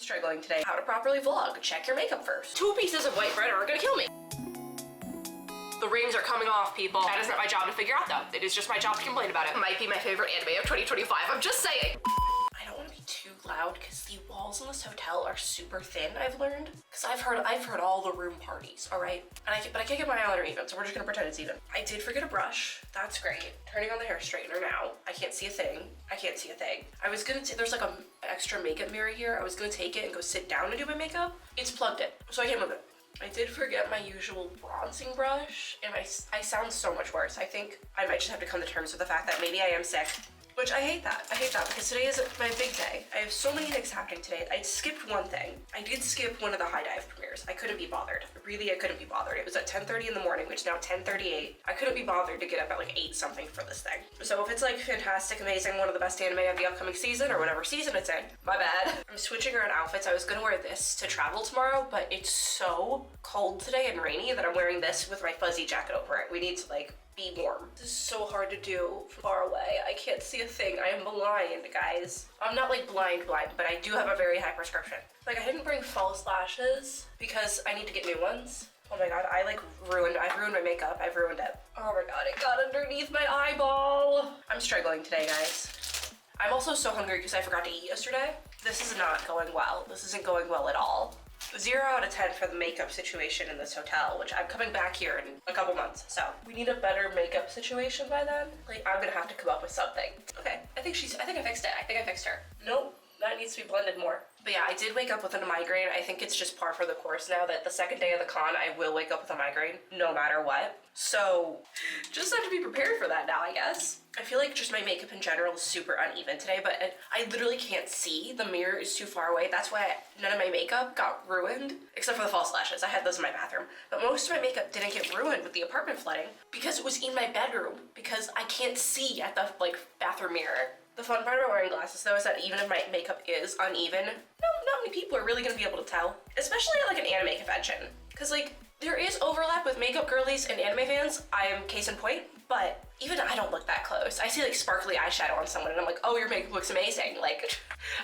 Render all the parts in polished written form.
struggling today. How to properly vlog. Check your makeup first. 2 pieces of white bread are gonna kill me. The rings are coming off, people. That is not my job to figure out, though. It is just my job to complain about it. It might be my favorite anime of 2025. I'm just saying. I don't want to be too loud because the walls in this hotel are super thin, I've learned. Because I've heard all the room parties, all right? But I can't get my eyeliner even, so we're just gonna pretend it's even. I did forget a brush. That's great. Turning on the hair straightener now. I can't see a thing. I can't see a thing. I was gonna, there's like an extra makeup mirror here. I was gonna take it and go sit down and do my makeup. It's plugged in, so I can't move it. I did forget my usual bronzing brush, and I sound so much worse. I think I might just have to come to terms with the fact that maybe I am sick, which I hate that. I hate that because today is my big day. I have so many things happening today. I skipped one thing. I did skip one of the High Dive premieres. I couldn't be bothered. Really, I couldn't be bothered. It was at 10:30 in the morning, which is now 10:38. I couldn't be bothered to get up at like 8 something for this thing. So if it's like fantastic, amazing, one of the best anime of the upcoming season or whatever season it's in, my bad. I'm switching around outfits. I was gonna wear this to travel tomorrow, but it's so cold today and rainy that I'm wearing this with my fuzzy jacket over it. We need to like be warm. This is so hard to do from far away. I can't see a thing. I am blind, guys. I'm not like blind, but I do have a very high prescription. Like I didn't bring false lashes because I need to get new ones. Oh my god, I've ruined my makeup. I've ruined it. Oh my god, it got underneath my eyeball. I'm struggling today, guys. I'm also so hungry because I forgot to eat yesterday. This is not going well. This isn't going well at all. 0 out of 10 for the makeup situation in this hotel, which I'm coming back here in a couple months, so we need a better makeup situation by then. Like, I'm gonna have to come up with something. Okay, I think I fixed it. I think I fixed her. Nope, that needs to be blended more. But yeah, I did wake up with a migraine. I think it's just par for the course now that the second day of the con, I will wake up with a migraine no matter what. So just have to be prepared for that now, I guess. I feel like just my makeup in general is super uneven today, but I literally can't see. The mirror is too far away. That's why none of my makeup got ruined, except for the false lashes. I had those in my bathroom. But most of my makeup didn't get ruined with the apartment flooding because it was in my bedroom, because I can't see at the like bathroom mirror. The fun part about wearing glasses though is that even if my makeup is uneven, not many people are really gonna be able to tell, especially at like an anime convention. Cause like there is overlap with makeup girlies and anime fans. I am case in point, but even I don't look that close. I see like sparkly eyeshadow on someone and I'm like, oh, your makeup looks amazing. Like,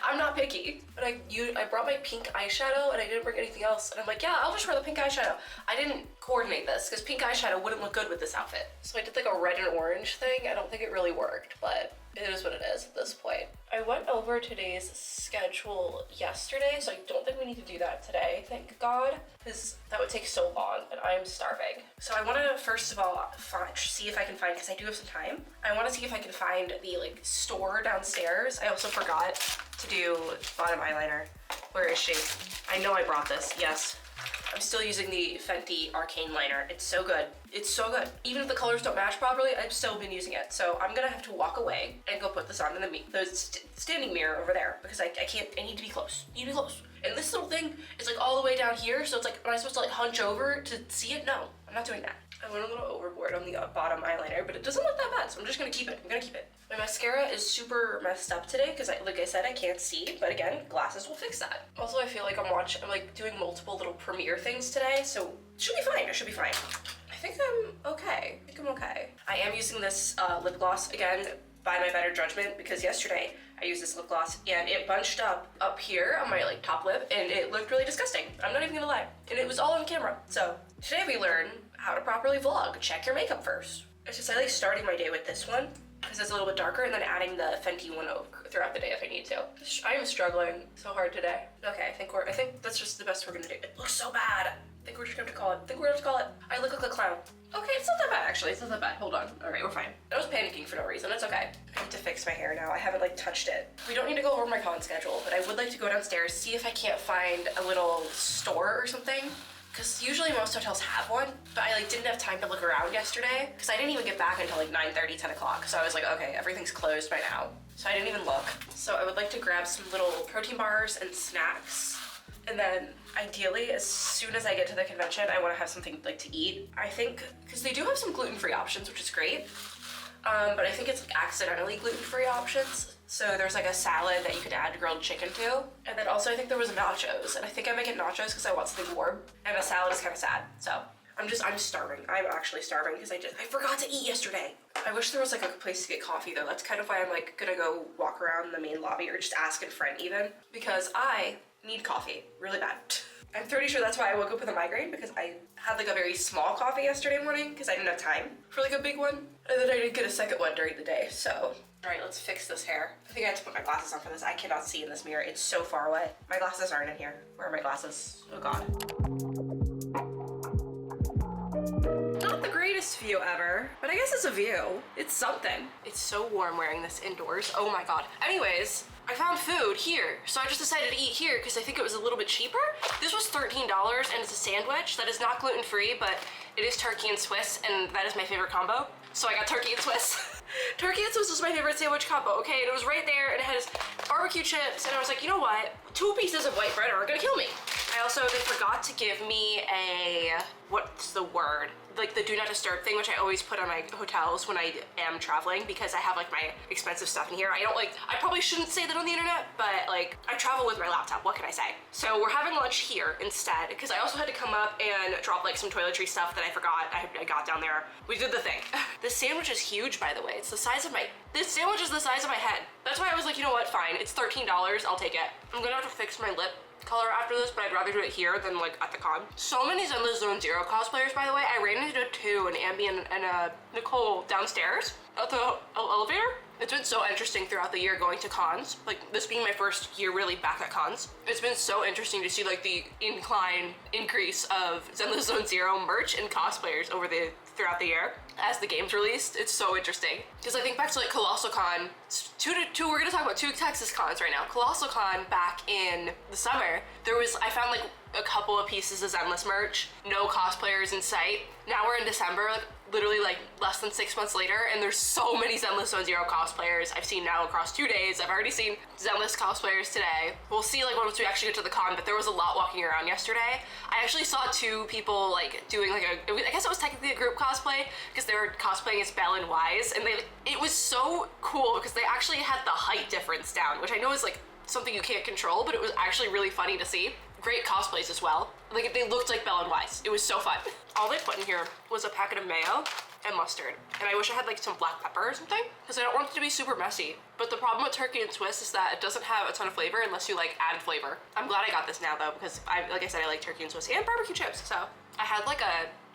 I'm not picky. But I brought my pink eyeshadow and I didn't bring anything else. And I'm like, yeah, I'll just wear the pink eyeshadow. I didn't coordinate this because pink eyeshadow wouldn't look good with this outfit. So I did like a red and orange thing. I don't think it really worked, but it is what it is at this point. I went over today's schedule yesterday, so I don't think we need to do that today, thank God, because that would take so long and I'm starving. So I want to first of all see if I can find, because I do have some time, I want to see if I can find the like store downstairs. I also forgot to do bottom eyeliner. Where is she? I know I brought this, yes. I'm still using the Fenty Arcane Liner. It's so good. It's so good. Even if the colors don't match properly, I've still been using it. So I'm gonna have to walk away and go put this on in the standing mirror over there because I can't, I need to be close. I need to be close. And this little thing is like all the way down here. So it's like, am I supposed to like hunch over to see it? No, I'm not doing that. I went a little overboard on the bottom eyeliner, but it doesn't look that bad. So I'm just gonna keep it. I'm gonna keep it. My mascara is super messed up today because like I said, I can't see, but again, glasses will fix that. Also, I feel like I'm like doing multiple little premiere things today, so it should be fine. It should be fine. I think I'm okay. I am using this lip gloss again by my better judgment because yesterday I used this lip gloss and it bunched up here on my like top lip and it looked really disgusting. I'm not even gonna lie. And it was all on camera. So today we learn how to properly vlog. Check your makeup first. It's just I like starting my day with this one because it's a little bit darker and then adding the Fenty one over throughout the day if I need to. I am struggling so hard today. Okay, I think that's just the best we're gonna do. It looks so bad. I think we're just gonna have to call it. I look like a clown. Okay, it's not that bad actually. It's not that bad. Hold on. All right, we're fine. I was panicking for no reason. It's okay. I need to fix my hair now. I haven't like touched it. We don't need to go over my con schedule, but I would like to go downstairs, see if I can't find a little store or something. Because usually most hotels have one, but I like didn't have time to look around yesterday because I didn't even get back until like 9:30, 10 o'clock. So I was like, okay, everything's closed by now. So I didn't even look. So I would like to grab some little protein bars and snacks. And then ideally, as soon as I get to the convention, I want to have something like to eat. I think, because they do have some gluten-free options, which is great. But I think it's like accidentally gluten-free options. So there's like a salad that you could add grilled chicken to. And then also I think there was nachos. And I think I might get nachos because I want something warm. And a salad is kind of sad. So I'm starving. I'm actually starving because I forgot to eat yesterday. I wish there was like a place to get coffee though. That's kind of why I'm like gonna go walk around the main lobby or just ask in front even. Because I need coffee really bad. I'm pretty sure that's why I woke up with a migraine, because I had like a very small coffee yesterday morning because I didn't have time for like a big one. And then I didn't get a second one during the day, so. All right, let's fix this hair. I think I have to put my glasses on for this. I cannot see in this mirror. It's so far away. My glasses aren't in here. Where are my glasses? Oh God. Not the greatest view ever, but I guess it's a view. It's something. It's so warm wearing this indoors. Oh my God. Anyways, I found food here, so I just decided to eat here because I think it was a little bit cheaper. This was $13 and it's a sandwich that is not gluten-free, but it is turkey and Swiss, and that is my favorite combo. So I got turkey and Swiss. Turkey and Swiss was my favorite sandwich combo, okay? And it was right there, and it has barbecue chips, and I was like, you know what? 2 pieces of white bread are gonna kill me. I also, they forgot to give me a, what's the word? Like the do not disturb thing, which I always put on my hotels when I am traveling, because I have like my expensive stuff in here. I probably shouldn't say that on the internet, but like I travel with my laptop, what can I say? So we're having lunch here instead, because I also had to come up and drop like some toiletry stuff that I forgot I got down there. We did the thing. This sandwich is huge, by the way. It's the size of this sandwich is the size of my head. That's why I was like, you know what, fine. It's $13, I'll take it. I'm gonna have to fix my lip color after this, but I'd rather do it here than like at the con. So many Zenless Zone Zero cosplayers, by the way. I ran into two, an Ambi and Nicole downstairs at the elevator. It's been so interesting throughout the year going to cons, like this being my first year really back at cons. It's been so interesting to see like the increase of Zenless Zone Zero merch and cosplayers throughout the year as the game's released. It's so interesting because I think back to like Colossal Con, we're gonna talk about 2 Texas cons right now. Colossal Con back in the summer, I found like a couple of pieces of Zenless merch, no cosplayers in sight. Now we're in December, literally like less than 6 months later, and there's so many Zenless Zone Zero cosplayers I've seen now across 2 days. I've already seen Zenless cosplayers today. We'll see like once we actually get to the con, but there was a lot walking around yesterday. I actually saw 2 people like doing like I guess it was technically a group cosplay because they were cosplaying as Belle and Wise, and it was so cool because they actually had the height difference down, which I know is like something you can't control, but it was actually really funny to see. Great cosplays as well. Like they looked like Belle and Wise. It was so fun. All they put in here was a packet of mayo and mustard. And I wish I had like some black pepper or something, because I don't want it to be super messy. But the problem with turkey and Swiss is that it doesn't have a ton of flavor unless you like add flavor. I'm glad I got this now though, because like I said, I like turkey and Swiss and barbecue chips. So I had like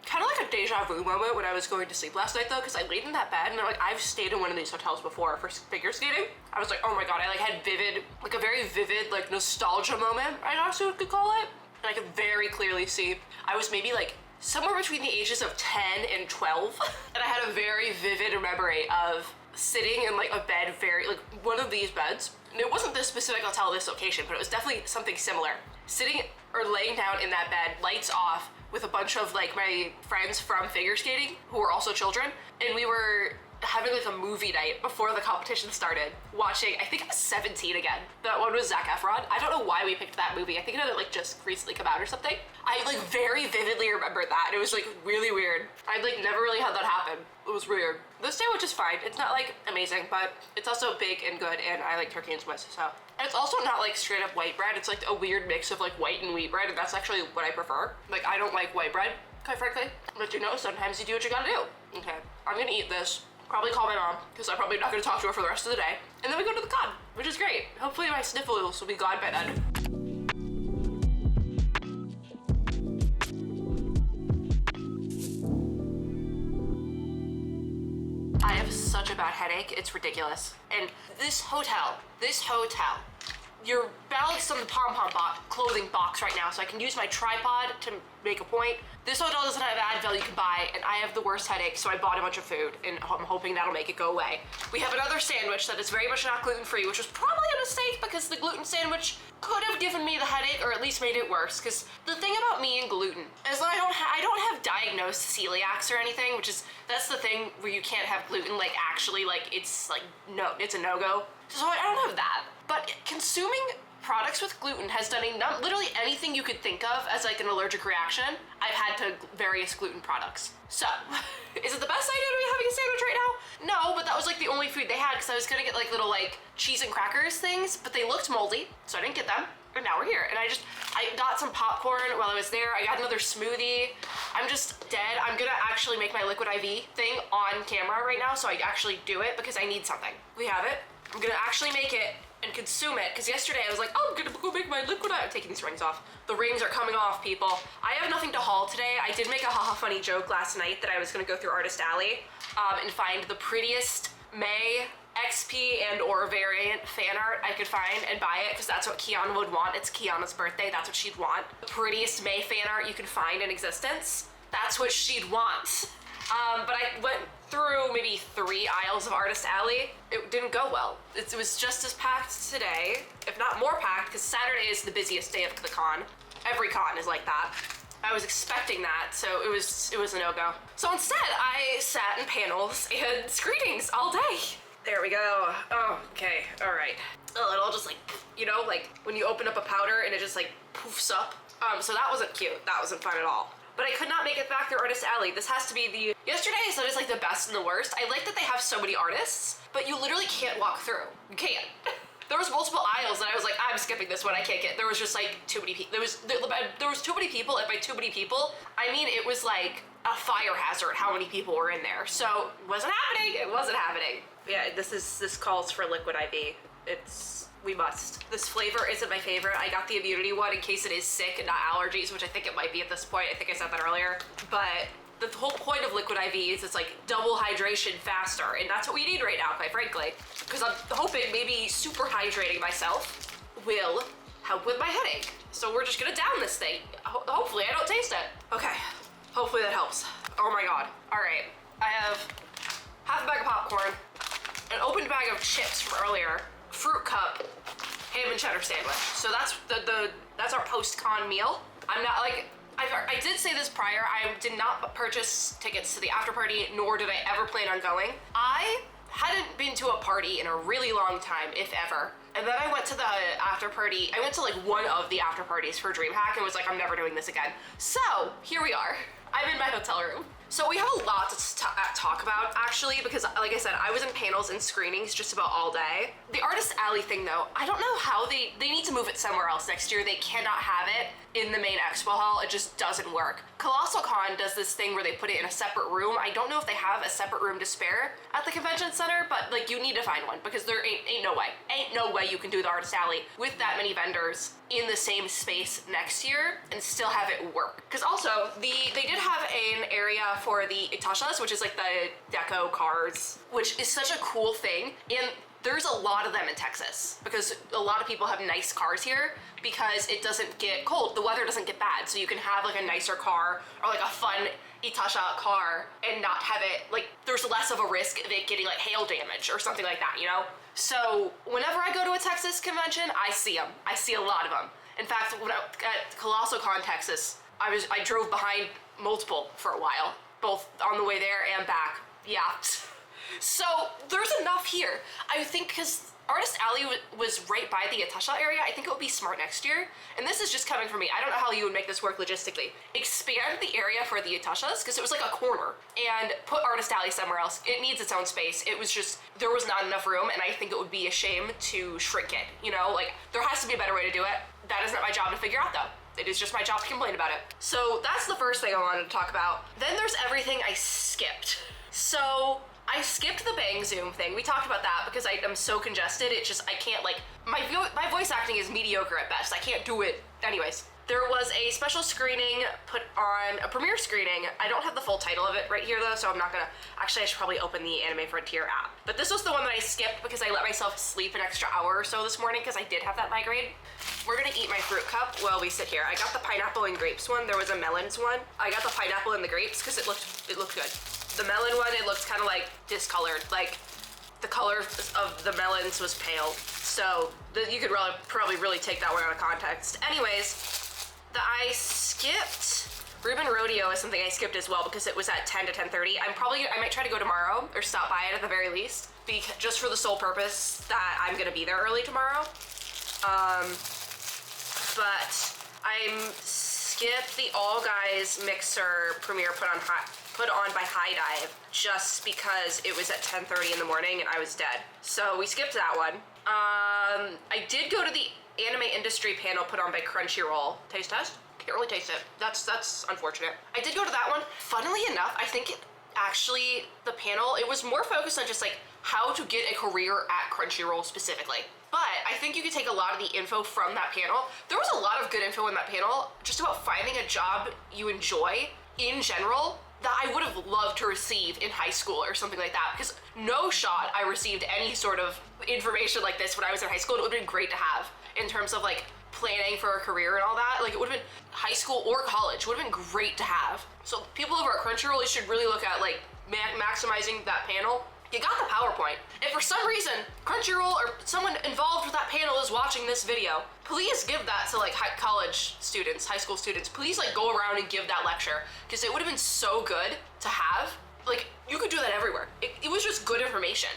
kind of like a deja vu moment when I was going to sleep last night though, because I laid in that bed and I've stayed in one of these hotels before for figure skating. I was like, oh my God, I like had a very vivid like nostalgia moment, I guess you could call it. And I could very clearly see, I was maybe like somewhere between the ages of 10 and 12. And I had a very vivid memory of sitting in like a bed, like one of these beds. And it wasn't this specific hotel, this location, but it was definitely something similar. Sitting or laying down in that bed, lights off, with a bunch of like my friends from figure skating who were also children. And we were having like a movie night before the competition started, watching, I think it was 17 again. That one was Zac Efron. I don't know why we picked that movie. I think it had like just recently come out or something. I like very vividly remember that. It was like really weird. I'd like never really had that happen. It was weird. This sandwich is fine. It's not like amazing, but it's also big and good, and I like turkey and Swiss, so. And it's also not like straight up white bread. It's like a weird mix of like white and wheat bread, and that's actually what I prefer. Like I don't like white bread, quite frankly. But you know, sometimes you do what you gotta do. Okay, I'm gonna eat this. Probably call my mom, because I'm probably not gonna talk to her for the rest of the day. And then we go to the con, which is great. Hopefully my sniffles will be gone by then. I have such a bad headache, it's ridiculous. And this hotel, you're balanced on the pom-pom clothing box right now, so I can use my tripod to make a point. This hotel doesn't have Advil you can buy, and I have the worst headache, so I bought a bunch of food, and I'm hoping that'll make it go away. We have another sandwich that is very much not gluten-free, which was probably a mistake because the gluten sandwich could have given me the headache, or at least made it worse. Because the thing about me and gluten is that I don't have diagnosed celiacs or anything, that's the thing where you can't have gluten, like actually, like it's a no-go. So I don't have that. But consuming products with gluten has done literally anything you could think of as like an allergic reaction, I've had to various gluten products. So, is it the best idea to be having a sandwich right now? No, but that was like the only food they had, because I was gonna get like little like cheese and crackers things, but they looked moldy, so I didn't get them. And now we're here. And I got some popcorn while I was there. I got another smoothie. I'm just dead. I'm gonna actually make my liquid IV thing on camera right now, so I actually do it because I need something. We have it. I'm gonna actually make it and consume it, because yesterday I was like, oh, I'm gonna go make my liquid eye. I'm taking these rings off. The rings are coming off, people. I have nothing to haul today. I did make a haha funny joke last night that I was gonna go through Artist Alley and find the prettiest May XP and or variant fan art I could find and buy it, because that's what Kiana would want. It's Kiana's birthday, that's what she'd want. The prettiest May fan art you can find in existence, that's what she'd want. But I went through maybe 3 aisles of Artist Alley. It didn't go well. It was just as packed today, if not more packed, because Saturday is the busiest day of the con. Every con is like that. I was expecting that, so it was a no-go. So instead, I sat in panels and screenings all day. There we go. Oh, okay, all right. Oh, it all just like, you know, like when you open up a powder and it just like poofs up. So that wasn't cute. That wasn't fun at all. But I could not make it back through Artist Alley. This has to be the... Yesterday I said it's like the best and the worst. I like that they have so many artists, but you literally can't walk through. You can't. There was multiple aisles and I was like, I'm skipping this one, I can't get... There was just like too many people. There was too many people, and by too many people, I mean it was like a fire hazard how many people were in there. So it wasn't happening. It wasn't happening. Yeah, this calls for liquid IV. We must. This flavor isn't my favorite. I got the immunity one in case it is sick and not allergies, which I think it might be at this point. I think I said that earlier. But the whole point of liquid IV is it's like double hydration faster, and that's what we need right now, quite frankly. Because I'm hoping maybe super hydrating myself will help with my headache. So we're just gonna down this thing. Hopefully I don't taste it. Okay, hopefully that helps. Oh my God. All right, I have half a bag of popcorn, an opened bag of chips from earlier, fruit cup, ham and cheddar sandwich. So that's our post-con meal. I'm not like, I did say this prior, I did not purchase tickets to the after party, nor did I ever plan on going. I hadn't been to a party in a really long time, if ever. And then I went to the after party, I went to like one of the after parties for DreamHack and was like, I'm never doing this again. So here we are. I'm in my hotel room. So we have a lot to talk about, actually, because like I said, I was in panels and screenings just about all day. The Artist Alley thing though, I don't know how they need to move it somewhere else next year. They cannot have it in the main expo hall. It just doesn't work. Colossal Con does this thing where they put it in a separate room. I don't know if they have a separate room to spare at the convention center, but like you need to find one, because there ain't no way you can do the Artist Alley with that many vendors in the same space next year and still have it work. Because also they did have an area for the Itashas, which is like the deco cars, which is such a cool thing. And there's a lot of them in Texas because a lot of people have nice cars here because it doesn't get cold. The weather doesn't get bad. So you can have like a nicer car or like a fun Itasha car and not have it, like there's less of a risk of it getting like hail damage or something like that, you know? So whenever I go to a Texas convention, I see them. I see a lot of them. In fact, when at Colossal Con Texas, I drove behind multiple for a while, both on the way there and back. Yeah. So there's enough here. I think because Artist Alley was right by the Atasha area, I think it would be smart next year. And this is just coming from me. I don't know how you would make this work logistically. Expand the area for the Atashas, because it was like a corner, and put Artist Alley somewhere else. It needs its own space. It was just, there was not enough room, and I think it would be a shame to shrink it, you know? Like, there has to be a better way to do it. That is not my job to figure out though. It is just my job to complain about it. So that's the first thing I wanted to talk about. Then there's everything I skipped. So I skipped the Bang Zoom thing. We talked about that because I'm so congested. It just, I can't like, my voice acting is mediocre at best. I can't do it. Anyways, there was a special screening put on, a premiere screening. I don't have the full title of it right here though, so I'm not gonna, actually I should probably open the Anime Frontier app. But this was the one that I skipped because I let myself sleep an extra hour or so this morning because I did have that migraine. We're gonna eat my fruit cup while we sit here. I got the pineapple and grapes one. There was a melons one. I got the pineapple and the grapes because it looked good. The melon one, it looked kind of like discolored. Like the color of the melons was pale. So you could probably really take that one out of context. Anyways, I skipped Reuben Rodeo is something I skipped as well because it was at 10 to 10:30. I might try to go tomorrow or stop by it at the very least, just for the sole purpose that I'm gonna be there early tomorrow. But I skipped the All Guys Mixer premiere put on by High Dive just because it was at 10:30 in the morning and I was dead. So we skipped that one. I did go to the anime industry panel put on by Crunchyroll. Taste test? Can't really taste it. That's unfortunate. I did go to that one. Funnily enough, I think the panel, it was more focused on just like how to get a career at Crunchyroll specifically. but I think you could take a lot of the info from that panel. There was a lot of good info in that panel just about finding a job you enjoy in general that I would have loved to receive in high school or something like that, because no shot I received any sort of information like this when I was in high school. It would have been great to have in terms of like planning for a career and all that. Like, it would have been high school or college, would have been great to have. So people over at Crunchyroll, you should really look at like maximizing that panel. You got the PowerPoint. If for some reason Crunchyroll or someone involved with that panel is watching this video, please give that to like college students, high school students. Please like go around and give that lecture, because it would have been so good to have. Like, you could do that everywhere. It was just good information.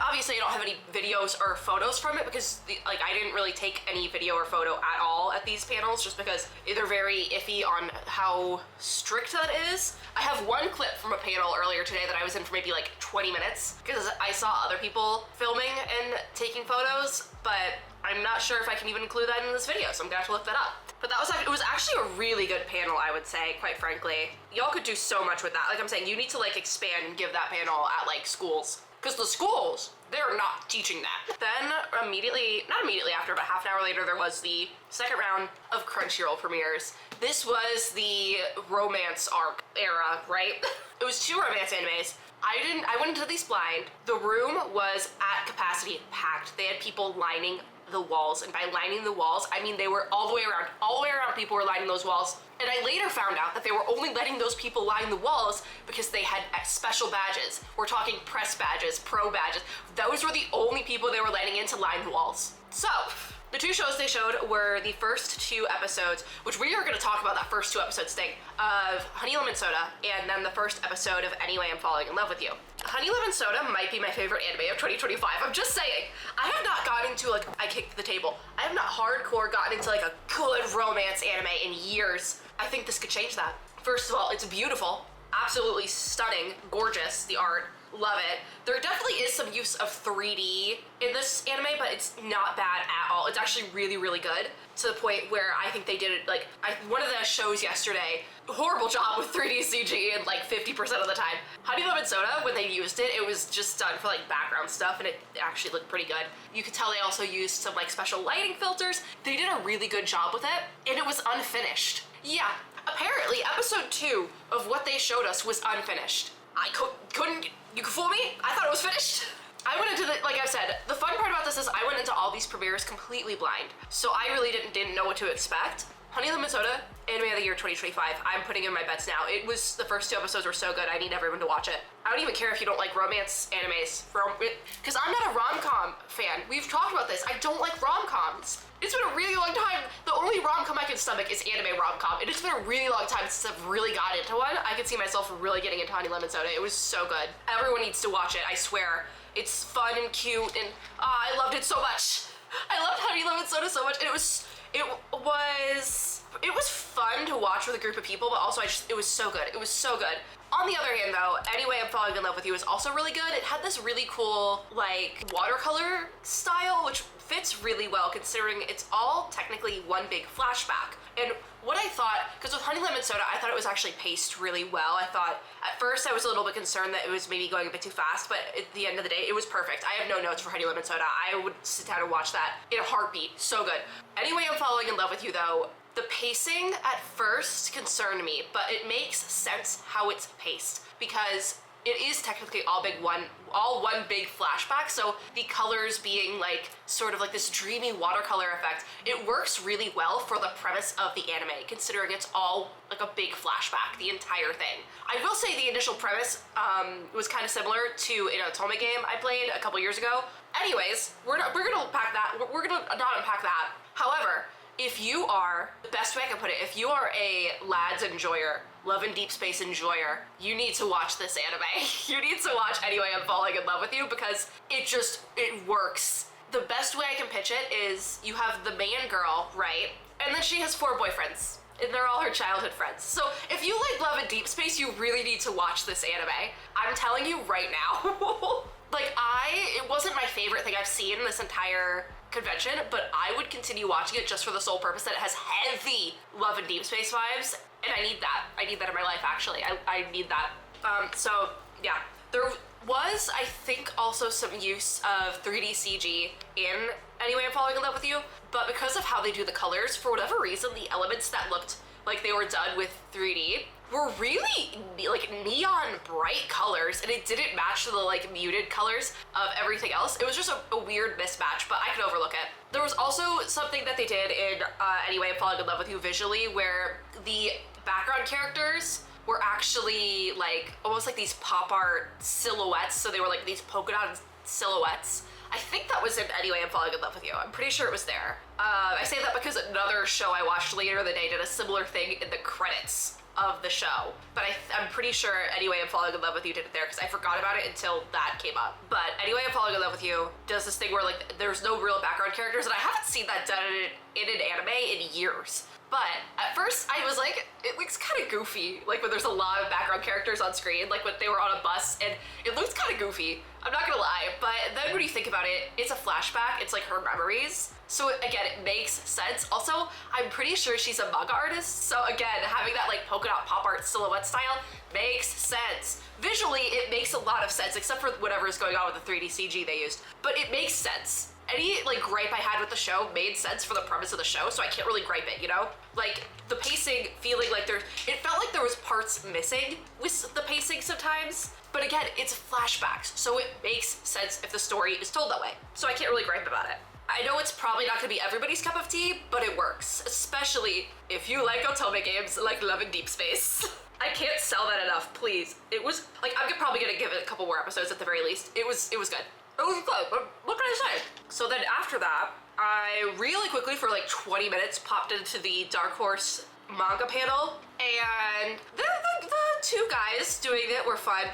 Obviously I don't have any videos or photos from it, because I didn't really take any video or photo at all at these panels, just because they're very iffy on how strict that is. I have one clip from a panel earlier today that I was in for maybe like 20 minutes, because I saw other people filming and taking photos, but I'm not sure if I can even include that in this video, so I'm gonna have to look that up. But it was actually a really good panel, I would say, quite frankly. Y'all could do so much with that. Like I'm saying, you need to like expand and give that panel at like schools, because the schools, they're not teaching that. Then not immediately after, about half an hour later, there was the second round of Crunchyroll premieres. This was the romance arc era, right? It was 2 romance animes. I went into these blind. The room was at capacity packed. They had people lining the walls, and by lining the walls, I mean they were all the way around people were lining those walls. And I later found out that they were only letting those people line the walls because they had special badges. We're talking press badges, pro badges. Those were the only people they were letting in to line the walls. So, the 2 shows they showed were the first 2 episodes, which we are going to talk about that first 2 episodes thing, of Honey Lemon Soda, and then the first episode of Anyway I'm Falling in Love with You. Honey Lemon Soda might be my favorite anime of 2025. I'm just saying. I have not gotten into like, I kicked the table. I have not hardcore gotten into like a good romance anime in years. I think this could change that. First of all, it's beautiful, absolutely stunning, gorgeous, the art. Love it. There definitely is some use of 3D in this anime, but it's not bad at all. It's actually really, really good, to the point where I think they did it, like, one of the shows yesterday, horrible job with 3D CG and like 50% of the time. Honey Lemon Soda, when they used it, it was just done for like background stuff, and it actually looked pretty good. You could tell they also used some like special lighting filters. They did a really good job with it, and it was unfinished. Yeah, apparently episode 2 of what they showed us was unfinished. I couldn't, you could fool me? I thought it was finished. I went into like I've said, the fun part about this is I went into all these premieres completely blind. So I really didn't know what to expect. Honey Lemon Soda, Anime of the Year 2025. I'm putting in my bets now. The first 2 episodes were so good, I need everyone to watch it. I don't even care if you don't like romance animes, because I'm not a rom-com fan. We've talked about this. I don't like rom-coms. It's been a really long time. The only rom-com I can stomach is anime rom-com, and it's been a really long time since I've really got into one. I could see myself really getting into Honey Lemon Soda. It was so good. Everyone needs to watch it, I swear. It's fun and cute, and I loved it so much. I loved Honey Lemon Soda so much, and it was fun to watch with a group of people, but also it was so good. It was so good. On the other hand though, Anyway I'm Falling in Love with You is also really good. It had this really cool like watercolor style, which fits really well considering it's all technically one big flashback. And what I thought, because with Honey Lemon Soda, I thought it was actually paced really well. I thought, at first I was a little bit concerned that it was maybe going a bit too fast, but at the end of the day, it was perfect. I have no notes for Honey Lemon Soda. I would sit down and watch that in a heartbeat. So good. Anyway I'm Falling in Love with You though, the pacing at first concerned me, but it makes sense how it's paced, because it is technically all one big flashback, so the colors being like sort of like this dreamy watercolor effect, it works really well for the premise of the anime, considering it's all like a big flashback, the entire thing. I will say the initial premise was kind of similar to an Otome game I played a couple years ago. Anyways, we're gonna unpack that. We're gonna not unpack that. However, if you are, the best way I can put it, if you are a lads enjoyer, love and deep space enjoyer, you need to watch this anime. You need to watch Anyway I'm Falling in Love with You, because it works. The best way I can pitch it is you have the main girl, right? And then she has 4 boyfriends, and they're all her childhood friends. So if you like love and deep space, you really need to watch this anime. I'm telling you right now. Like it wasn't my favorite thing I've seen this entire convention, but I would continue watching it just for the sole purpose that it has heavy love and deep space vibes, and I need that. I need that in my life, actually. I need that. So yeah, was, I think, also some use of 3D CG in Anyway I'm Falling in Love with You, but because of how they do the colors, for whatever reason, the elements that looked like they were done with 3D were really like neon bright colors, and it didn't match the like muted colors of everything else. It was just a weird mismatch, but I could overlook it. There was also something that they did in Anyway I'm Falling in Love with You visually, where the background characters were actually like almost like these pop art silhouettes, so they were like these polka dot silhouettes. I think that was in Anyway I'm Falling in Love with You. I'm pretty sure it was there. I say that because another show I watched later in the day did a similar thing in the credits of the show, but I'm pretty sure Anyway I'm Falling in Love with You did it there because I forgot about it until that came up. But Anyway I'm Falling in Love with You does this thing where like there's no real background characters, and I haven't seen that done in an anime in years. But at first I was like, it looks kind of goofy, like when there's a lot of background characters on screen, like when they were on a bus, and it looks kind of goofy, I'm not gonna lie. But then when you think about it, it's a flashback, it's like her memories. So again, it makes sense. Also, I'm pretty sure she's a manga artist, so again, having that like polka dot pop art silhouette style makes sense. Visually, it makes a lot of sense, except for whatever is going on with the 3D CG they used, but it makes sense. Any like gripe I had with the show made sense for the premise of the show, so I can't really gripe it, you know? Like the pacing feeling like it felt like there was parts missing with the pacing sometimes, but again, it's flashbacks, so it makes sense if the story is told that way. So I can't really gripe about it. I know it's probably not gonna be everybody's cup of tea, but it works, especially if you like otome games like Love in Deep Space. I can't sell that enough, please. It was, like, I'm probably gonna give it a couple more episodes at the very least. It was good. It was good, what can I say? So then after that, I really quickly for like 20 minutes popped into the Dark Horse manga panel, and the two guys doing it were fun.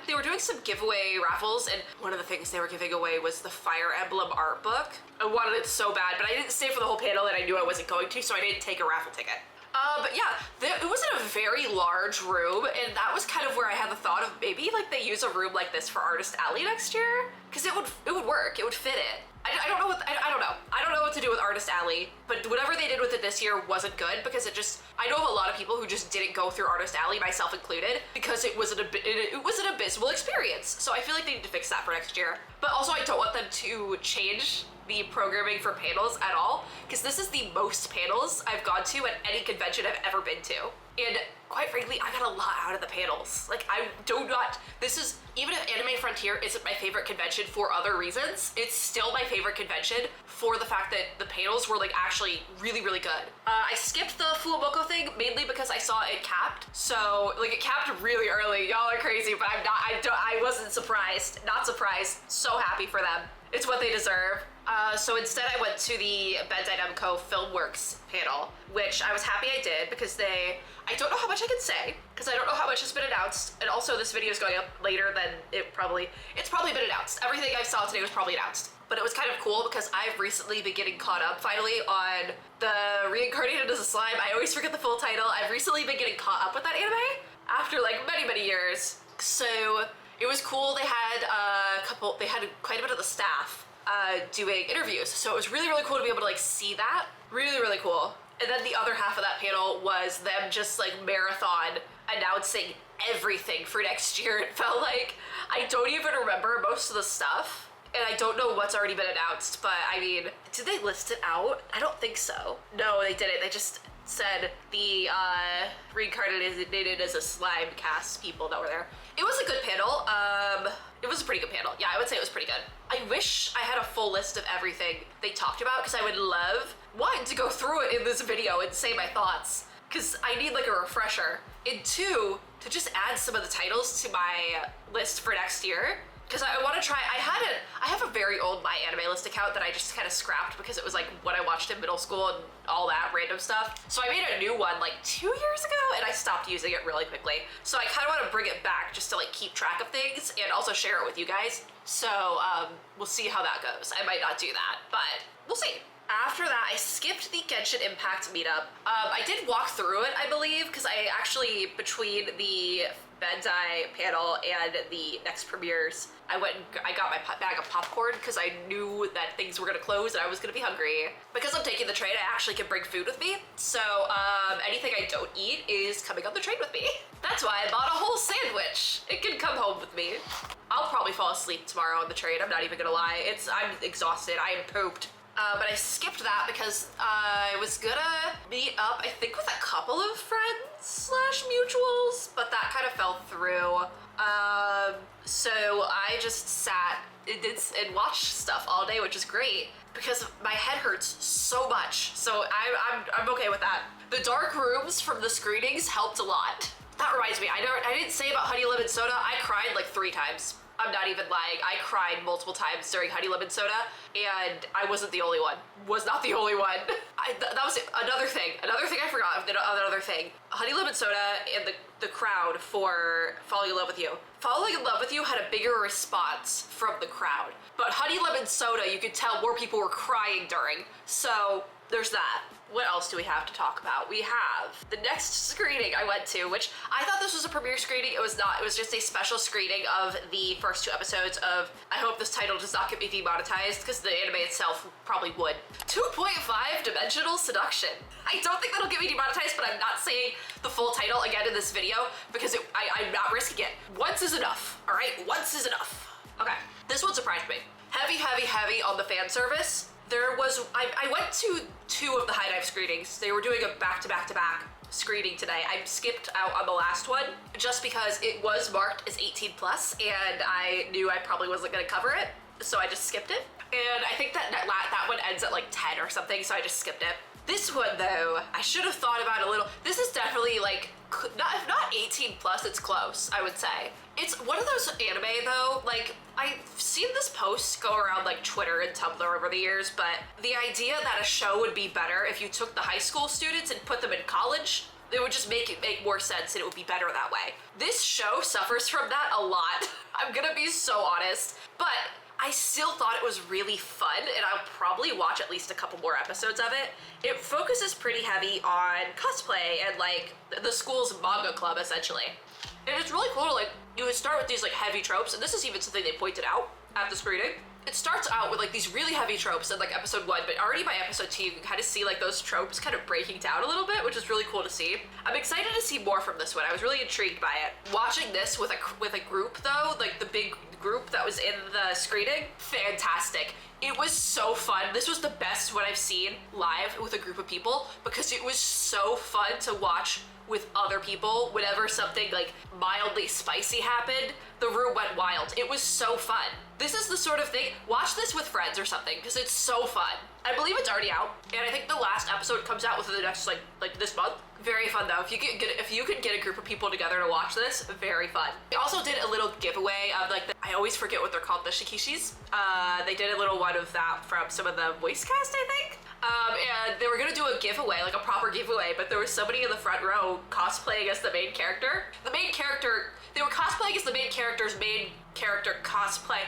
They were doing some giveaway raffles, and one of the things they were giving away was the Fire Emblem art book. I wanted it so bad, but I didn't stay for the whole panel, and I knew I wasn't going to, so I didn't take a raffle ticket. But yeah, it was in a very large room, and that was kind of where I had the thought of maybe like they use a room like this for Artist Alley next year, because it would work, it would fit it. I don't know what to do with Artist Alley, but whatever they did with it this year wasn't good, because I know of a lot of people who just didn't go through Artist Alley, myself included, because it was an abysmal experience. So I feel like they need to fix that for next year. But also I don't want them to change the programming for panels at all, because this is the most panels I've gone to at any convention I've ever been to. And quite frankly, I got a lot out of the panels. Like, even if Anime Frontier isn't my favorite convention for other reasons, it's still my favorite convention for the fact that the panels were like actually really, really good. I skipped the Fuwaboko thing mainly because I saw it capped. So like it capped really early. Y'all are crazy, but I wasn't surprised. Not surprised. So happy for them. It's what they deserve. So instead I went to the Bandai Namco Filmworks panel, which I was happy I did, because I don't know how much I can say, because I don't know how much has been announced, and also this video is going up later than it's probably been announced. Everything I saw today was probably announced. But it was kind of cool because I've recently been getting caught up finally on the Reincarnated as a Slime. I always forget the full title. I've recently been getting caught up with that anime after like many, many years. So it was cool. They had quite a bit of the staff doing interviews. So it was really, really cool to be able to like see that. Really, really cool. And then the other half of that panel was them just like marathon announcing everything for next year. It felt like I don't even remember most of the stuff, and I don't know what's already been announced, but I mean, did they list it out? I don't think so. No, they didn't. They just said the Reincarnated as a Slime cast people that were there. It was a good panel. It was a pretty good panel. Yeah, I would say it was pretty good. I wish I had a full list of everything they talked about, because I would love, one, to go through it in this video and say my thoughts, because I need like a refresher, and two, to just add some of the titles to my list for next year. Because I want to try, I have a very old My Anime List account that I just kind of scrapped because it was like what I watched in middle school and all that random stuff. So I made a new one like 2 years ago, and I stopped using it really quickly. So I kind of want to bring it back just to like keep track of things and also share it with you guys. So we'll see how that goes. I might not do that, but we'll see. After that, I skipped the Genshin Impact meetup. I did walk through it, I believe, because I actually, between the Bandai panel and the next premieres, I got my bag of popcorn because I knew that things were gonna close and I was gonna be hungry. Because I'm taking the train, I actually can bring food with me. So anything I don't eat is coming on the train with me. That's why I bought a whole sandwich. It can come home with me. I'll probably fall asleep tomorrow on the train. I'm not even gonna lie. I'm exhausted. I am pooped. But I skipped that because I was gonna meet up, I think, with a couple of friends / mutuals, but that kind of fell through. So I just sat and watched stuff all day, which is great because my head hurts so much. So I'm okay with that. The dark rooms from the screenings helped a lot. That reminds me, I didn't say about Honey Lemon Soda. I cried like 3 times. I'm not even lying. I cried multiple times during Honey Lemon Soda, and I wasn't the only one. Was not the only one. That was another thing. Another thing I forgot. Another thing. Honey Lemon Soda and the crowd for Falling in Love with You. Falling in Love with You had a bigger response from the crowd, but Honey Lemon Soda, you could tell more people were crying during. So there's that. What else do we have to talk about? We have the next screening I went to, which I thought this was a premiere screening. It was not. It was just a special screening of the first 2 episodes of, I hope this title does not get me demonetized, because the anime itself probably would. 2.5 Dimensional Seduction. I don't think that'll get me demonetized, but I'm not saying the full title again in this video because I'm not risking it. Once is enough, all right? Once is enough. Okay, this one surprised me. Heavy, heavy, heavy on the fan service. There was, I went to 2 of the High Dive screenings. They were doing a back-to-back-to-back screening today. I skipped out on the last one just because it was marked as 18+, and I knew I probably wasn't gonna cover it, so I just skipped it. And I think that one ends at like 10 or something, so I just skipped it. This one though, I should have thought about it a little. This is definitely like, if not 18+, it's close, I would say. It's one of those anime though, like, I've seen this post go around like Twitter and Tumblr over the years, but the idea that a show would be better if you took the high school students and put them in college, it would just make more sense and it would be better that way. This show suffers from that a lot. I'm gonna be so honest, but I still thought it was really fun, and I'll probably watch at least a couple more episodes of it. It focuses pretty heavy on cosplay and like the school's manga club essentially. And it's really cool to like, you would start with these like heavy tropes, and this is even something they pointed out at the screening. It starts out with like these really heavy tropes in like episode 1, but already by episode 2 you can kind of see like those tropes kind of breaking down a little bit, which is really cool to see. I'm excited to see more from this one. I was really intrigued by it. Watching this with a group though, like the big group that was in the screening, fantastic. It was so fun. This was the best one I've seen live with a group of people because it was so fun to watch with other people. Whenever something like mildly spicy happened, the room went wild. It was so fun. This is the sort of thing, watch this with friends or something because it's so fun. I believe it's already out, and I think the last episode comes out within the next like this month. Very fun though. If you could get a group of people together to watch this, very fun. They also did a little giveaway of like I always forget what they're called, the shikishis. They did a little one of that from some of the voice cast, I think. And they were gonna do a giveaway, like a proper giveaway, but there was somebody in the front row cosplaying as the main character. They were cosplaying as the main character's main character cosplay.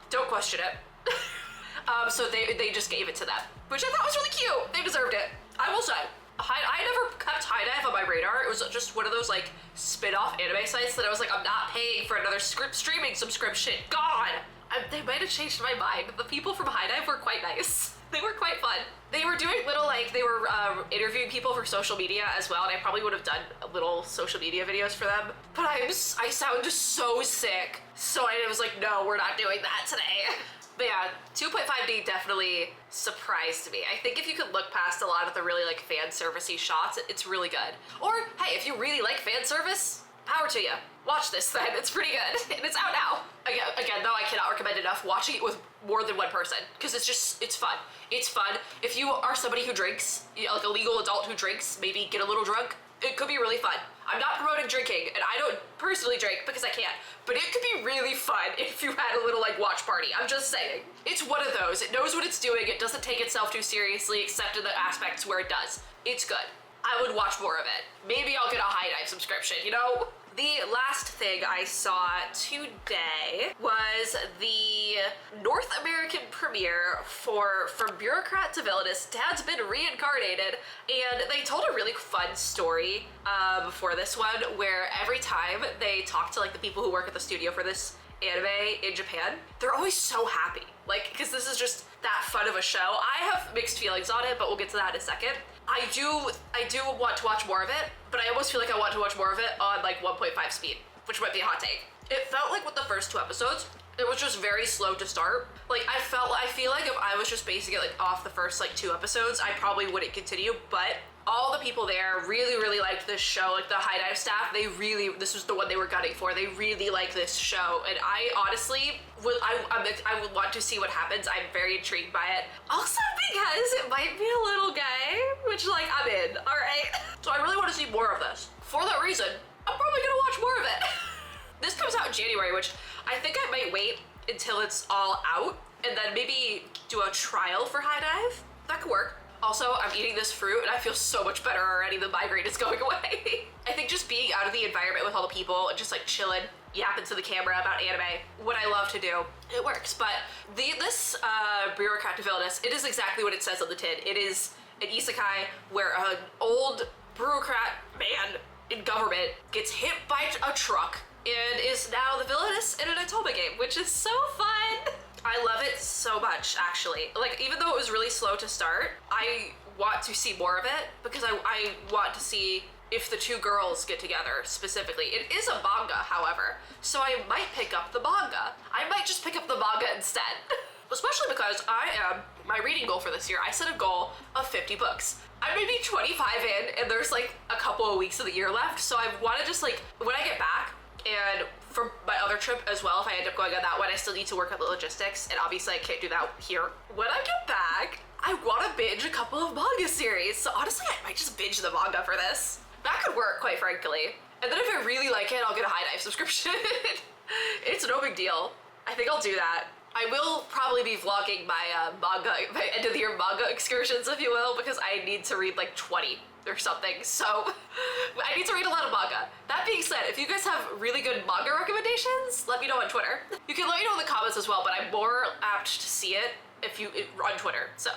Don't question it. So they just gave it to them, which I thought was really cute. They deserved it. I will say. I never kept High Dive on my radar. It was just one of those like spin-off anime sites that I was like, I'm not paying for another streaming subscription. God! They might have changed my mind. The people from High Dive were quite nice. They were quite fun. They were doing little like, they were interviewing people for social media as well, and I probably would have done little social media videos for them. But I sound just so sick. So I was like, no, we're not doing that today. But yeah, 2.5D definitely surprised me. I think if you could look past a lot of the really like fan servicey shots, it's really good. Or hey, if you really like fan service, power to you. Watch this then, it's pretty good. And it's out now. Again though, I cannot recommend enough watching it with more than one person because it's fun. It's fun. If you are somebody who drinks, like a legal adult who drinks, maybe get a little drunk, it could be really fun. I'm not promoting drinking, and I don't personally drink because I can't, but it could be really fun if you had a little like watch party. I'm just saying. It's one of those. It knows what it's doing. It doesn't take itself too seriously except in the aspects where it does. It's good. I would watch more of it. Maybe I'll get a High Dive subscription, you know? The last thing I saw today was the North American premiere for From Bureaucrat to Villainous, Dad's Been Reincarnated, and they told a really fun story for this one where every time they talk to like the people who work at the studio for this anime in Japan, they're always so happy. Like, because this is just that fun of a show. I have mixed feelings on it, but we'll get to that in a second. I do want to watch more of it, but I almost feel like I want to watch more of it on like 1.5 speed, which might be a hot take. It felt like with the first 2 episodes, it was just very slow to start. Like I feel like if I was just basing it like off the first like 2 episodes, I probably wouldn't continue, but all the people there really liked this show. Like the High Dive staff, this was the one they were gunning for. They really like this show, and I honestly I would want to see what happens. I'm very intrigued by it. Also because it might be a little gay, which like I'm in, all right? So I really want to see more of this. For that reason, I'm probably gonna watch more of it. This comes out in January, which I think I might wait until it's all out and then maybe do a trial for High Dive. That could work. Also, I'm eating this fruit and I feel so much better already. The migraine is going away. I think just being out of the environment with all the people and just like chilling, yapping to the camera about anime, what I love to do, it works. But this bureaucrat de villainous, it is exactly what it says on the tin. It is an isekai where an old bureaucrat man in government gets hit by a truck and is now the villainous in an Otome game, which is so fun. I love it so much, actually. Like, even though it was really slow to start, I want to see more of it because I want to see if the 2 girls get together specifically. It is a manga, however, so I might pick up the manga. I might just pick up the manga instead. Especially because my reading goal for this year, I set a goal of 50 books. I'm maybe 25 in and there's like a couple of weeks of the year left, so I want to just like, when I get back, and for my other trip as well, if I end up going on that one, I still need to work out the logistics, and obviously I can't do that here. When I get back, I want to binge a couple of manga series, so honestly I might just binge the manga for this. That could work, quite frankly. And then if I really like it, I'll get a High Dive subscription. It's no big deal. I think I'll do that. I will probably be vlogging my my end of the year manga excursions, if you will, because I need to read like 20 or something, so I need to read a lot of manga. That being said, if you guys have really good manga recommendations, let me know on Twitter. You can let me know in the comments as well, but I'm more apt to see it on Twitter. So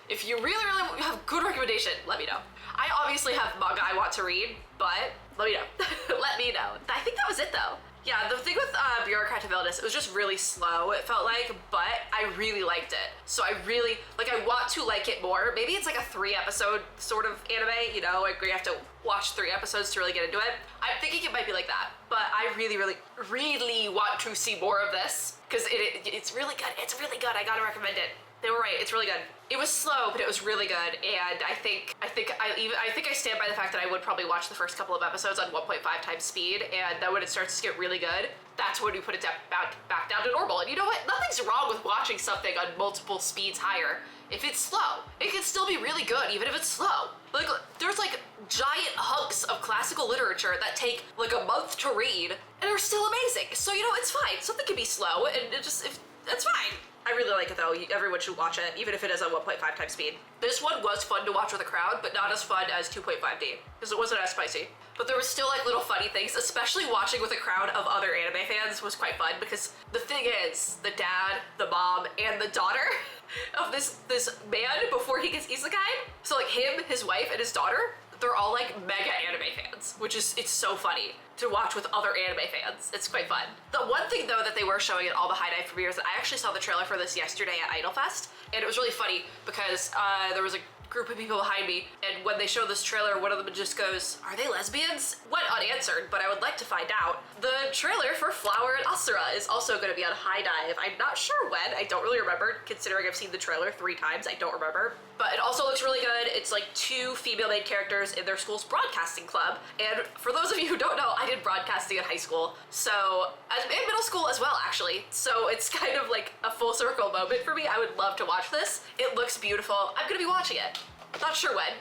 if you really have good recommendation, let me know. I obviously have manga I want to read, but let me know. Let me know. I think that was it though. Yeah, the thing with Bureaucrat de Villainous, it was just really slow, it felt like, but I really liked it. So I really, like, I want to like it more. Maybe it's like a 3-episode sort of anime, you know, like we have to watch 3 episodes to really get into it. I'm thinking it might be like that, but I really want to see more of this, because it's really good. It's really good. I gotta recommend it. They were right, it's really good. It was slow, but it was really good, and I think I stand by the fact that I would probably watch the first couple of episodes on 1.5 times speed, and then when it starts to get really good, that's when we put it back down to normal. And you know what? Nothing's wrong with watching something on multiple speeds higher. If it's slow, it can still be really good, even if it's slow. Like, there's like giant hunks of classical literature that take like a month to read, and are still amazing. So, you know, it's fine. Something can be slow, and it's fine. I really like it though. Everyone should watch it, even if it is on 1.5 times speed. This one was fun to watch with a crowd, but not as fun as 2.5D, because it wasn't as spicy. But there was still like little funny things, especially watching with a crowd of other anime fans was quite fun, because the thing is, the dad, the mom, and the daughter of this man before he gets isekai, so like him, his wife, and his daughter, they're all like mega anime fans, it's so funny to watch with other anime fans. It's quite fun. The one thing though that they were showing at all the High Dive premieres, that I actually saw the trailer for this yesterday at Idolfest, and it was really funny because there was a group of people behind me, and when they show this trailer, one of them just goes, "Are they lesbians?" Went unanswered, but I would like to find out. The trailer for Flower and Asura is also going to be on High Dive. I'm not sure when. I don't really remember, considering I've seen the trailer 3 times. I don't remember. But it also looks really good. It's like 2 female main characters in their school's broadcasting club. And for those of you who don't know, I did broadcasting in high school. So, in middle school as well, actually. So it's kind of like a full circle moment for me. I would love to watch this. It looks beautiful. I'm gonna be watching it. Not sure when.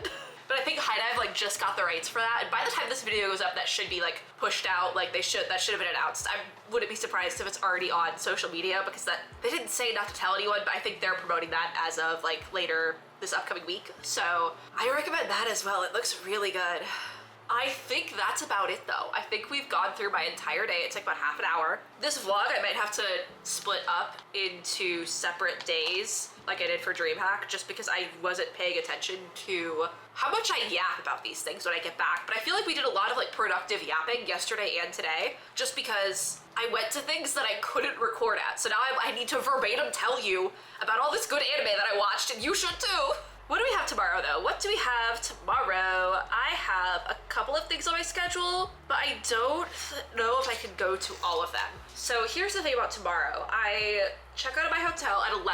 But I think High Dive like just got the rights for that, and by the time this video goes up, that should be like pushed out. Like that should have been announced. I wouldn't be surprised if it's already on social media, because they didn't say not to tell anyone, but I think they're promoting that as of like later this upcoming week. So I recommend that as well. It looks really good. I think that's about it though. I think we've gone through my entire day. It's like about half an hour. This vlog I might have to split up into separate days like I did for DreamHack, just because I wasn't paying attention to how much I yap about these things when I get back. But I feel like we did a lot of like productive yapping yesterday and today, just because I went to things that I couldn't record at. So now I need to verbatim tell you about all this good anime that I watched, and you should too. What do we have tomorrow though? What do we have tomorrow? I have a couple of things on my schedule, but I don't know if I can go to all of them. So here's the thing about tomorrow. I check out of my hotel at 11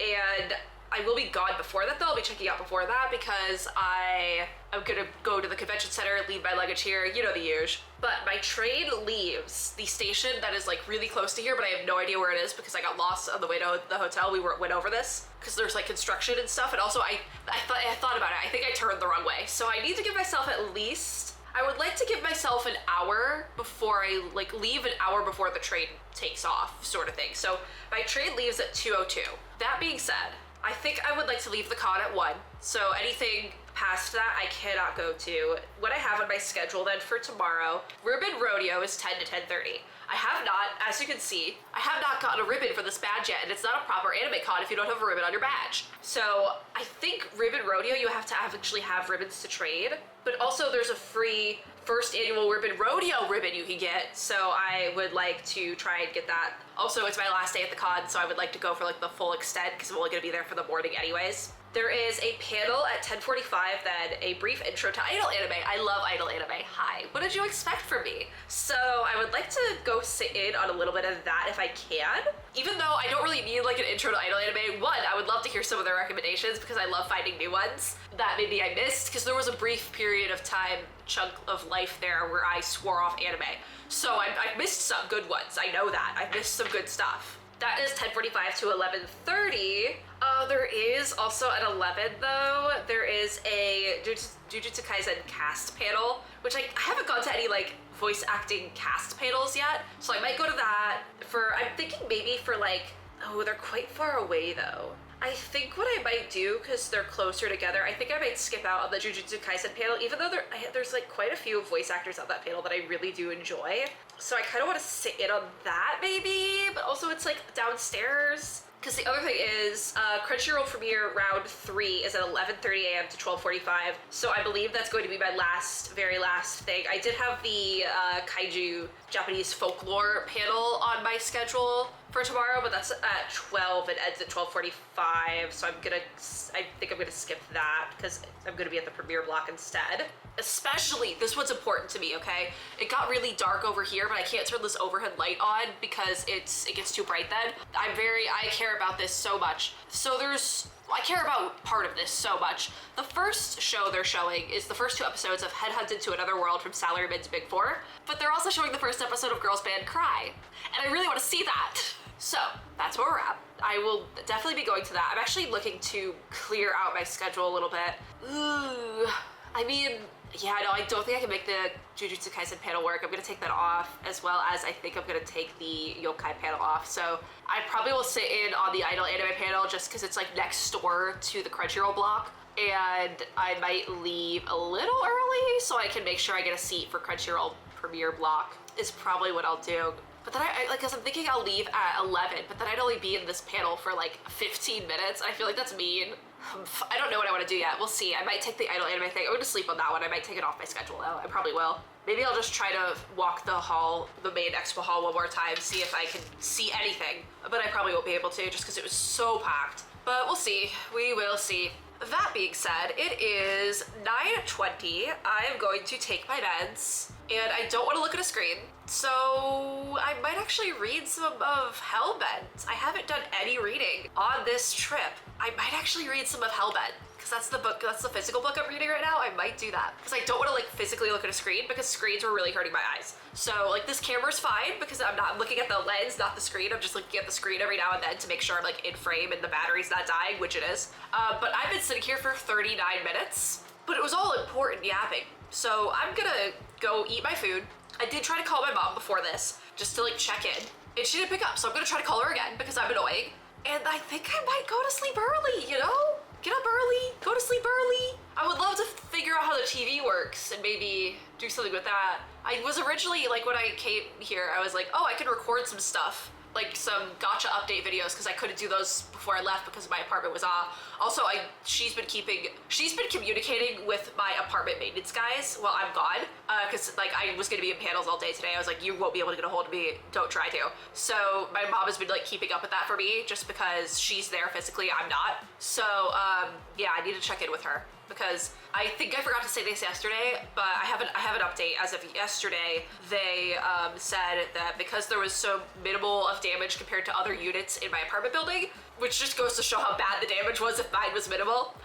and I will be gone before that though. I'll be checking out before that because I'm gonna go to the convention center, leave my luggage here, you know the usual. But my train leaves the station that is like really close to here, but I have no idea where it is because I got lost on the way to the hotel. We went over this because there's like construction and stuff. And also I thought about it. I think I turned the wrong way. So I need to give myself at least, I would like to give myself an hour before I like leave, an hour before the train takes off sort of thing. So my train leaves at 2:02. That being said, I think I would like to leave the con at 1. So anything past that I cannot go to. What I have on my schedule then for tomorrow, Ribbon Rodeo is 10 to 10:30. I have not, as you can see, I have not gotten a ribbon for this badge yet, and it's not a proper anime con if you don't have a ribbon on your badge. So I think Ribbon Rodeo, you have to actually have ribbons to trade, but also there's a free first annual Ribbon Rodeo ribbon you can get, so I would like to try and get that. Also, it's my last day at the con, so I would like to go for like the full extent because I'm only gonna be there for the morning anyways. There is a panel at 10:45, then a brief intro to idol anime. I love idol anime. Hi, what did you expect from me? So I would like to go sit in on a little bit of that if I can. Even though I don't really need like an intro to idol anime, one, I would love to hear some of their recommendations because I love finding new ones that maybe I missed because there was a brief period of time, chunk of life there where I swore off anime. So I've missed some good ones. I know that. I've missed some good stuff. That is 10:45 to 11:30. There is also at 11 though, there is a Jujutsu Kaisen cast panel, which I haven't gone to any like voice acting cast panels yet. So I might go to that I'm thinking maybe for like, oh, they're quite far away though. I think what I might do, because they're closer together, I think I might skip out on the Jujutsu Kaisen panel, even though there's like quite a few voice actors on that panel that I really do enjoy. So I kind of want to sit in on that maybe, but also it's like downstairs. Because the other thing is, Crunchyroll premiere round 3 is at 11:30 a.m. to 12:45. So I believe that's going to be my very last thing. I did have the Kaiju Japanese folklore panel on my schedule for tomorrow, but that's at 12 and ends at 12:45. So I think I'm gonna skip that because I'm gonna be at the premiere block instead. Especially, this one's important to me, okay? It got really dark over here, but I can't turn this overhead light on because it gets too bright then. I care about this so much. So I care about part of this so much. The first show they're showing is the first 2 episodes of Headhunted to Another World from Salaryman's Big Four, but they're also showing the first episode of Girls Band Cry, and I really want to see that. So that's where we're at. I will definitely be going to that. I'm actually looking to clear out my schedule a little bit. Ooh, I mean, yeah, no, I don't think I can make the Jujutsu Kaisen panel work. I'm gonna take that off, as well as I think I'm gonna take the Yokai panel off. So I probably will sit in on the idol anime panel just because it's like next door to the Crunchyroll block. And I might leave a little early so I can make sure I get a seat for Crunchyroll premiere block is probably what I'll do. But then cause I'm thinking I'll leave at 11, but then I'd only be in this panel for like 15 minutes. I feel like that's mean. I don't know what I want to do yet. We'll see. I might take the idol anime thing. I'm gonna sleep on that one. I might take it off my schedule though. I probably will. Maybe I'll just try to walk the main expo hall one more time, see if I can see anything. But I probably won't be able to just because it was so packed. But we'll see. We will see. That being said, it is 9:20. I am going to take my meds, and I don't want to look at a screen. So I might actually read some of Hellbent. I haven't done any reading on this trip. I might actually read some of Hellbent, because that's the book, that's the physical book I'm reading right now. I might do that, because I don't want to like physically look at a screen, because screens were really hurting my eyes. So like this camera's fine, because I'm not looking at the lens, not the screen. I'm just looking at the screen every now and then to make sure I'm like in frame and the battery's not dying, which it is. But I've been sitting here for 39 minutes, but it was all important yapping. So I'm gonna go eat my food. I did try to call my mom before this, just to like check in, and she didn't pick up, so I'm gonna try to call her again because I'm annoying. And I think I might go to sleep early, you know? Get up early, go to sleep early. I would love to figure out how the TV works and maybe do something with that. I was originally, like when I came here, I was like, oh, I can record some stuff. like some gacha update videos because I couldn't do those before I left because my apartment was off. Also, she's been communicating with my apartment maintenance guys while I'm gone, because like I was gonna be in panels all day today. I was like, you won't be able to get a hold of me, don't try to. So my mom has been like keeping up with that for me just because she's there physically, I'm not. So yeah, I need to check in with her because I think I forgot to say this yesterday, but I have an update. As of yesterday, they said that because there was so minimal of damage compared to other units in my apartment building, which just goes to show how bad the damage was if mine was minimal,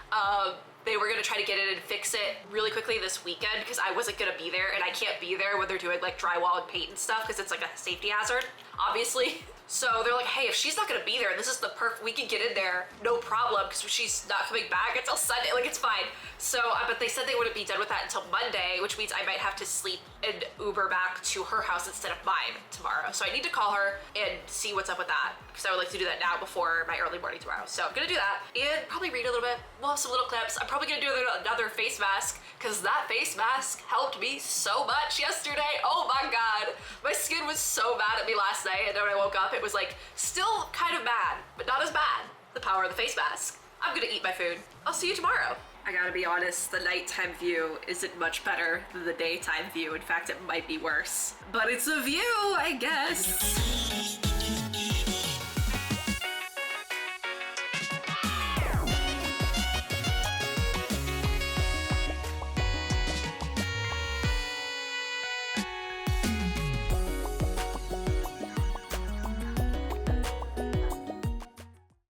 they were gonna try to get in and fix it really quickly this weekend because I wasn't gonna be there, and I can't be there when they're doing like drywall and paint and stuff because it's like a safety hazard, obviously. So they're like, hey, if she's not gonna be there, this is the perfect, we can get in there, no problem, because she's not coming back until Sunday, like it's fine. So, but they said they wouldn't be done with that until Monday, which means I might have to sleep and Uber back to her house instead of mine tomorrow. So I need to call her and see what's up with that, because I would like to do that now before my early morning tomorrow. So I'm gonna do that and probably read a little bit. We'll have some little clips. I'm probably gonna do another face mask, because that face mask helped me so much yesterday. Oh my God. My skin was so bad at me last night, and then when I woke up, it was like still kind of bad, but not as bad. The power of the face mask. I'm gonna eat my food. I'll see you tomorrow. I gotta be honest, the nighttime view isn't much better than the daytime view. In fact, it might be worse. But it's a view, I guess.